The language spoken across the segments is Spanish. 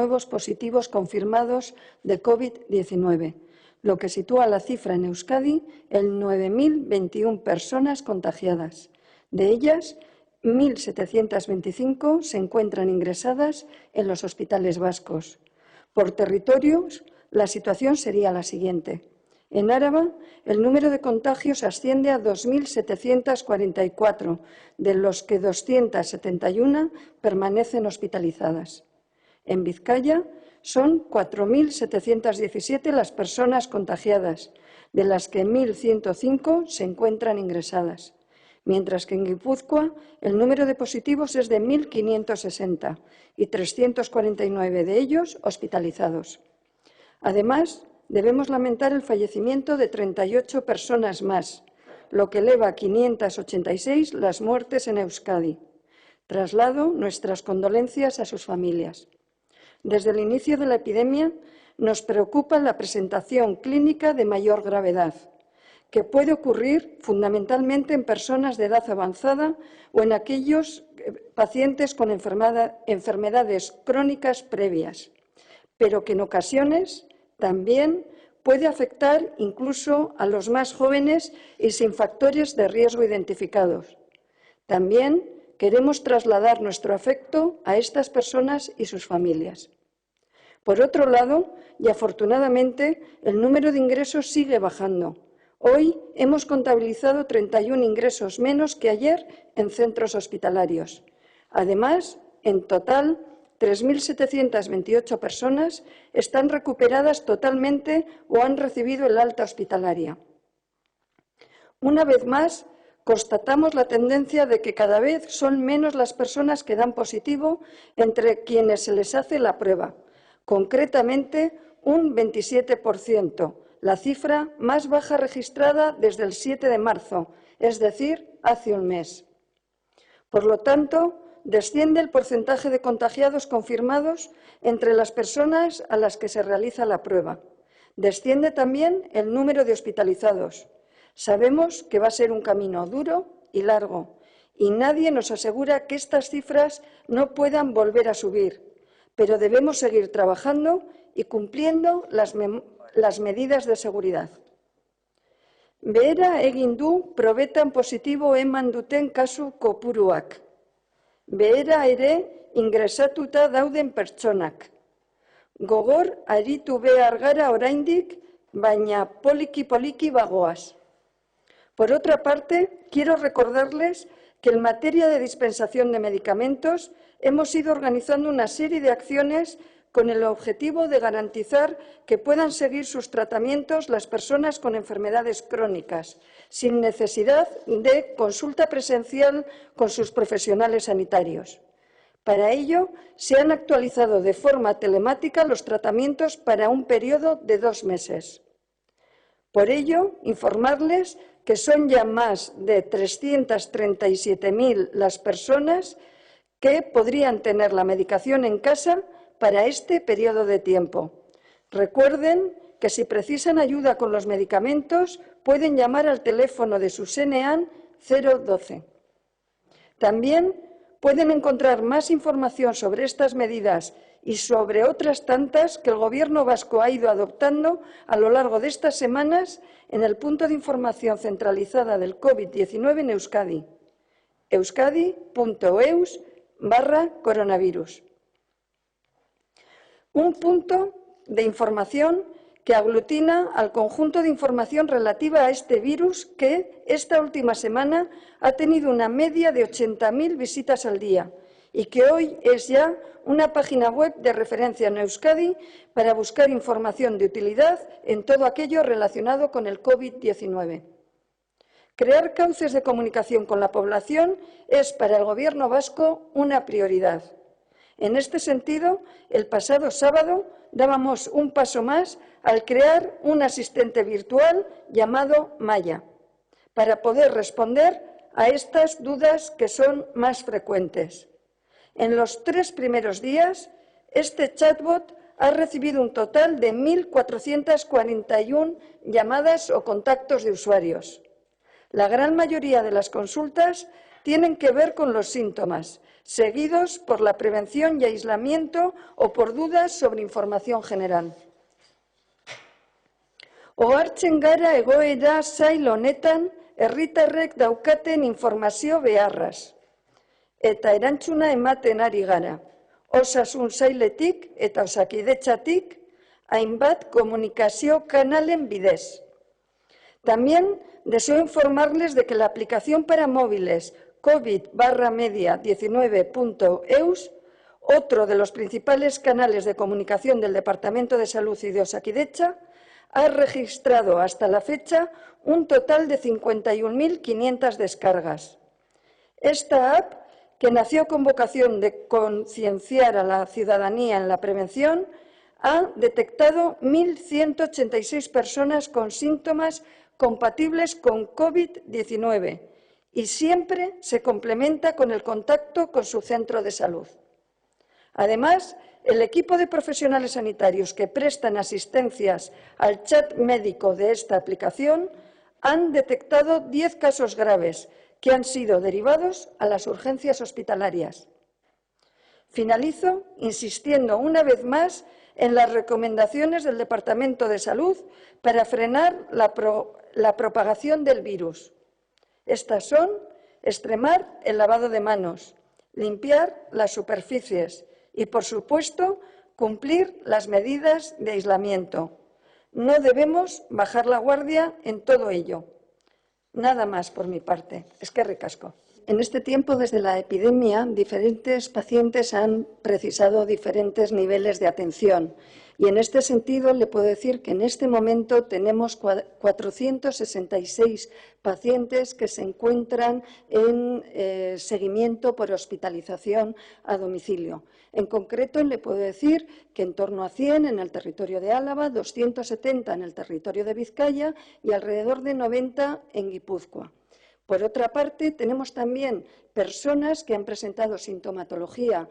nuevos positivos confirmados de COVID-19, lo que sitúa la cifra en Euskadi en 9.021 personas contagiadas. De ellas, 1.725 se encuentran ingresadas en los hospitales vascos. Por territorios, la situación sería la siguiente. En Áraba, el número de contagios asciende a 2.744, de los que 271 permanecen hospitalizadas. En Vizcaya, son 4.717 las personas contagiadas, de las que 1.105 se encuentran ingresadas, mientras que en Guipúzcoa el número de positivos es de 1.560 y 349 de ellos hospitalizados. Además, debemos lamentar el fallecimiento de 38 personas más, lo que eleva a 586 las muertes en Euskadi. Traslado nuestras condolencias a sus familias. Desde el inicio de la epidemia nos preocupa la presentación clínica de mayor gravedad, que puede ocurrir fundamentalmente en personas de edad avanzada o en aquellos pacientes con enfermedades crónicas previas, pero que en ocasiones también puede afectar incluso a los más jóvenes y sin factores de riesgo identificados. También queremos trasladar nuestro afecto a estas personas y sus familias. Por otro lado, y afortunadamente, el número de ingresos sigue bajando. Hoy hemos contabilizado 31 ingresos menos que ayer en centros hospitalarios. Además, en total, 3.728 personas están recuperadas totalmente o han recibido el alta hospitalaria. Una vez más, constatamos la tendencia de que cada vez son menos las personas que dan positivo entre quienes se les hace la prueba, concretamente un 27%, la cifra más baja registrada desde el 7 de marzo, es decir, hace un mes. Por lo tanto, desciende el porcentaje de contagiados confirmados entre las personas a las que se realiza la prueba. Desciende también el número de hospitalizados. Sabemos que va a ser un camino duro y largo, y nadie nos asegura que estas cifras no puedan volver a subir, pero debemos seguir trabajando y cumpliendo las medidas de seguridad. Behera egin du probetan positibo eman duten kasu kopuruak. Behera ere ingresatuta dauden pertsonak. Gogor aritu behar gara oraindik, baina poliki-poliki bagoaz. Por otra parte, quiero recordarles que en materia de dispensación de medicamentos hemos ido organizando una serie de acciones con el objetivo de garantizar que puedan seguir sus tratamientos las personas con enfermedades crónicas, sin necesidad de consulta presencial con sus profesionales sanitarios. Para ello, se han actualizado de forma telemática los tratamientos para un periodo de 2 meses. Por ello, informarles que son ya más de 337.000 las personas que podrían tener la medicación en casa para este periodo de tiempo. Recuerden que si precisan ayuda con los medicamentos, pueden llamar al teléfono de su SENEAN 012. También pueden encontrar más información sobre estas medidas y sobre otras tantas que el Gobierno vasco ha ido adoptando a lo largo de estas semanas en el punto de información centralizada del COVID-19 en Euskadi, euskadi.eus/coronavirus. Un punto de información que aglutina al conjunto de información relativa a este virus que esta última semana ha tenido una media de 80.000 visitas al día y que hoy es ya una página web de referencia en Euskadi para buscar información de utilidad en todo aquello relacionado con el COVID-19. Crear cauces de comunicación con la población es para el Gobierno vasco una prioridad. En este sentido, el pasado sábado dábamos un paso más al crear un asistente virtual llamado Maya, para poder responder a estas dudas que son más frecuentes. En los 3 primeros días, este chatbot ha recibido un total de 1.441 llamadas o contactos de usuarios. La gran mayoría de las consultas tienen que ver con los síntomas, seguidos por la prevención y aislamiento o por dudas sobre información general. Ohartzen gara egoera zail honetan herritarrek daukaten informazio beharraz. Eta erantzuna ematen ari gara. Osasun sailetik eta Osakidetzatik hainbat komunikazio kanalen bidez. También deseo informarles de que la aplicación para móviles COVID-19.eus, otro de los principales canales de comunicación del Departamento de Salud y de Osakidetza, ha registrado hasta la fecha un total de 51.500 descargas. Esta app, que nació con vocación de concienciar a la ciudadanía en la prevención, ha detectado 1.186 personas con síntomas compatibles con COVID-19 y siempre se complementa con el contacto con su centro de salud. Además, el equipo de profesionales sanitarios que prestan asistencias al chat médico de esta aplicación han detectado 10 casos graves que han sido derivados a las urgencias hospitalarias. Finalizo insistiendo una vez más en las recomendaciones del Departamento de Salud para frenar la propagación del virus. Estas son extremar el lavado de manos, limpiar las superficies y, por supuesto, cumplir las medidas de aislamiento. No debemos bajar la guardia en todo ello. Nada más por mi parte. Eskerrik asko. En este tiempo, desde la epidemia, diferentes pacientes han precisado diferentes niveles de atención. Y en este sentido le puedo decir que en este momento tenemos 466 pacientes que se encuentran en seguimiento por hospitalización a domicilio. En concreto, le puedo decir que en torno a 100 en el territorio de Álava, 270 en el territorio de Vizcaya y alrededor de 90 en Guipúzcoa. Por otra parte, tenemos también personas que han presentado sintomatología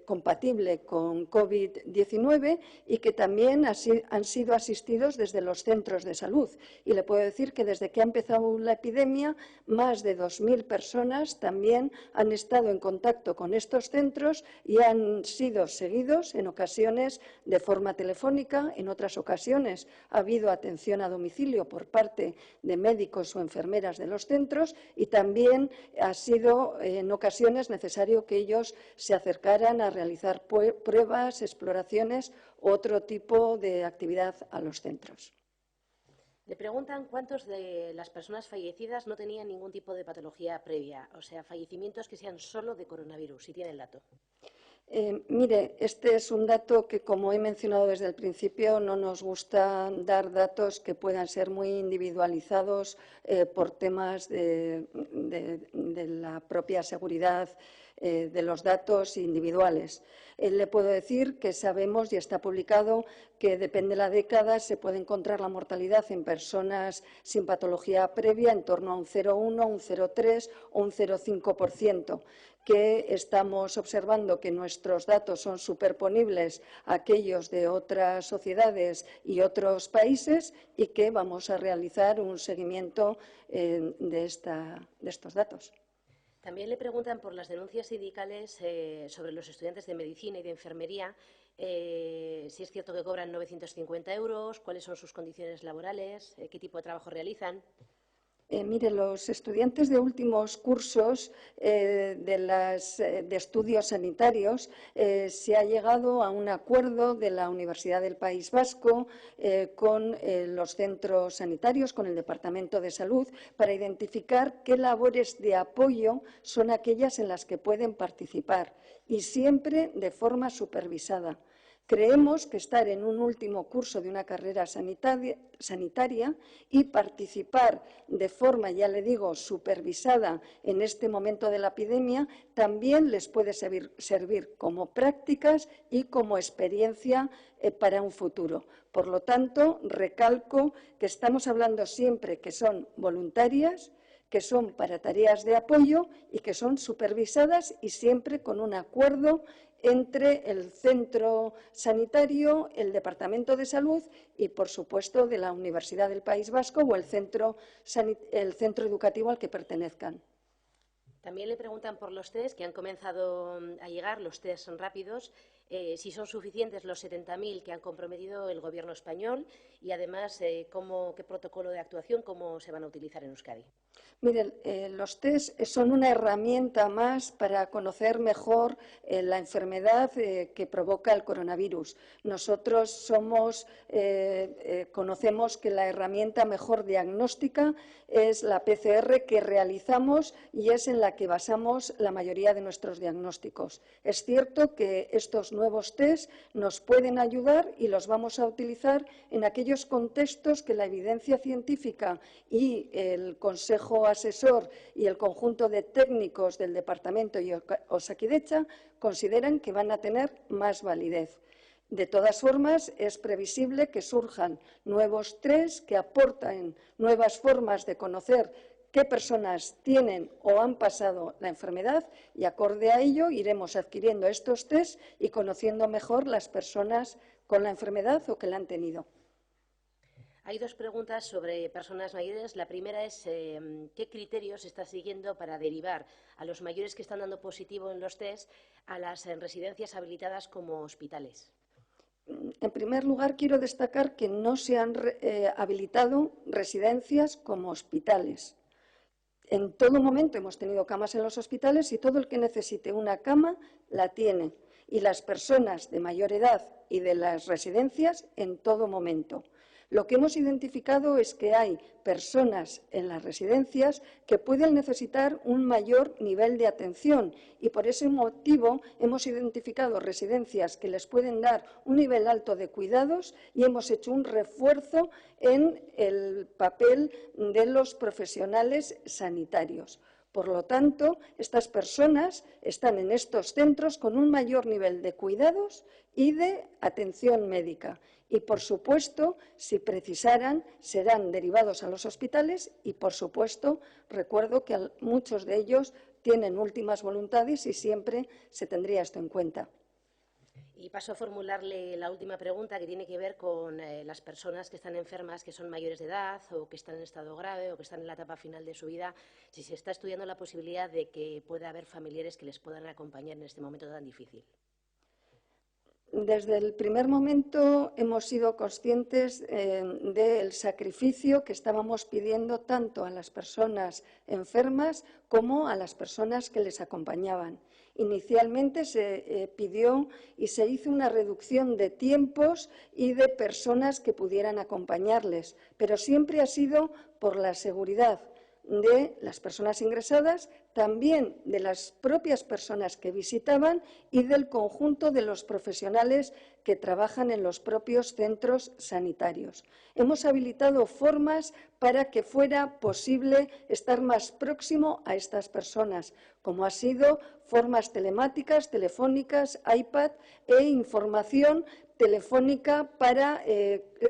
compatible con COVID-19 y que también han sido asistidos desde los centros de salud. Y le puedo decir que desde que ha empezado la epidemia, más de 2.000 personas también han estado en contacto con estos centros y han sido seguidos en ocasiones de forma telefónica, en otras ocasiones ha habido atención a domicilio por parte de médicos o enfermeras de los centros y también ha sido en ocasiones necesario que ellos se acercaran a realizar pruebas, exploraciones u otro tipo de actividad a los centros. Le preguntan cuántos de las personas fallecidas no tenían ningún tipo de patología previa, o sea, fallecimientos que sean solo de coronavirus, si tiene el dato. Mire, este es un dato que, como he mencionado desde el principio, no nos gusta dar datos que puedan ser muy individualizados por temas de la propia seguridad de los datos individuales. Le puedo decir que sabemos, y está publicado, que depende de la década se puede encontrar la mortalidad en personas sin patología previa en torno a un 0,1, un 0,3 o un 0,5%. Que estamos observando que nuestros datos son superponibles a aquellos de otras sociedades y otros países y que vamos a realizar un seguimiento de estos datos. También le preguntan por las denuncias sindicales sobre los estudiantes de medicina y de enfermería, si es cierto que cobran 950 euros, cuáles son sus condiciones laborales, qué tipo de trabajo realizan. Mire, los estudiantes de últimos cursos de estudios sanitarios se ha llegado a un acuerdo de la Universidad del País Vasco con los centros sanitarios, con el Departamento de Salud, para identificar qué labores de apoyo son aquellas en las que pueden participar y siempre de forma supervisada. Creemos que estar en un último curso de una carrera sanitaria y participar de forma, ya le digo, supervisada en este momento de la epidemia también les puede servir como prácticas y como experiencia para un futuro. Por lo tanto, recalco que estamos hablando siempre que son voluntarias, que son para tareas de apoyo y que son supervisadas y siempre con un acuerdo entre el centro sanitario, el Departamento de Salud y, por supuesto, de la Universidad del País Vasco o el centro educativo al que pertenezcan. También le preguntan por los test que han comenzado a llegar, los test rápidos, si son suficientes los 70.000 que han comprometido el Gobierno español y, además, qué protocolo de actuación, cómo se van a utilizar en Euskadi. Miren, los test son una herramienta más para conocer mejor la enfermedad que provoca el coronavirus. Nosotros conocemos que la herramienta mejor diagnóstica es la PCR que realizamos y es en la que basamos la mayoría de nuestros diagnósticos. Es cierto que estos nuevos test nos pueden ayudar y los vamos a utilizar en aquellos contextos que la evidencia científica y el Consejo Asesor y el conjunto de técnicos del Departamento y Osakidetza consideran que van a tener más validez. De todas formas, es previsible que surjan nuevos test que aporten nuevas formas de conocer qué personas tienen o han pasado la enfermedad y, acorde a ello, iremos adquiriendo estos test y conociendo mejor las personas con la enfermedad o que la han tenido. Hay dos preguntas sobre personas mayores. La primera es ¿qué criterios se está siguiendo para derivar a los mayores que están dando positivo en los test a las residencias habilitadas como hospitales? En primer lugar, quiero destacar que no se han habilitado residencias como hospitales. En todo momento hemos tenido camas en los hospitales y todo el que necesite una cama la tiene. Y las personas de mayor edad y de las residencias en todo momento. Lo que hemos identificado es que hay personas en las residencias que pueden necesitar un mayor nivel de atención y por ese motivo hemos identificado residencias que les pueden dar un nivel alto de cuidados y hemos hecho un refuerzo en el papel de los profesionales sanitarios. Por lo tanto, estas personas están en estos centros con un mayor nivel de cuidados y de atención médica. Y, por supuesto, si precisaran, serán derivados a los hospitales y, por supuesto, recuerdo que muchos de ellos tienen últimas voluntades y siempre se tendría esto en cuenta. Y paso a formularle la última pregunta, que tiene que ver con las personas que están enfermas, que son mayores de edad o que están en estado grave o que están en la etapa final de su vida, si se está estudiando la posibilidad de que pueda haber familiares que les puedan acompañar en este momento tan difícil. Desde el primer momento hemos sido conscientes del sacrificio que estábamos pidiendo tanto a las personas enfermas como a las personas que les acompañaban. Inicialmente se pidió y se hizo una reducción de tiempos y de personas que pudieran acompañarles, pero siempre ha sido por la seguridad de las personas ingresadas, también de las propias personas que visitaban y del conjunto de los profesionales que trabajan en los propios centros sanitarios. Hemos habilitado formas para que fuera posible estar más próximo a estas personas, como ha sido formas telemáticas, telefónicas, iPad e información telefónica para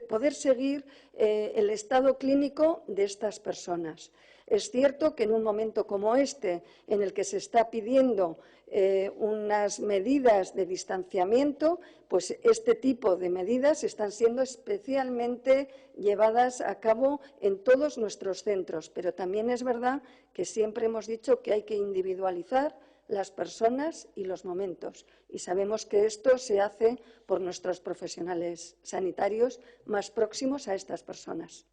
poder seguir el estado clínico de estas personas. Es cierto que en un momento como este, en el que se está pidiendo unas medidas de distanciamiento, pues este tipo de medidas están siendo especialmente llevadas a cabo en todos nuestros centros. Pero también es verdad que siempre hemos dicho que hay que individualizar las personas y los momentos. Y sabemos que esto se hace por nuestros profesionales sanitarios más próximos a estas personas.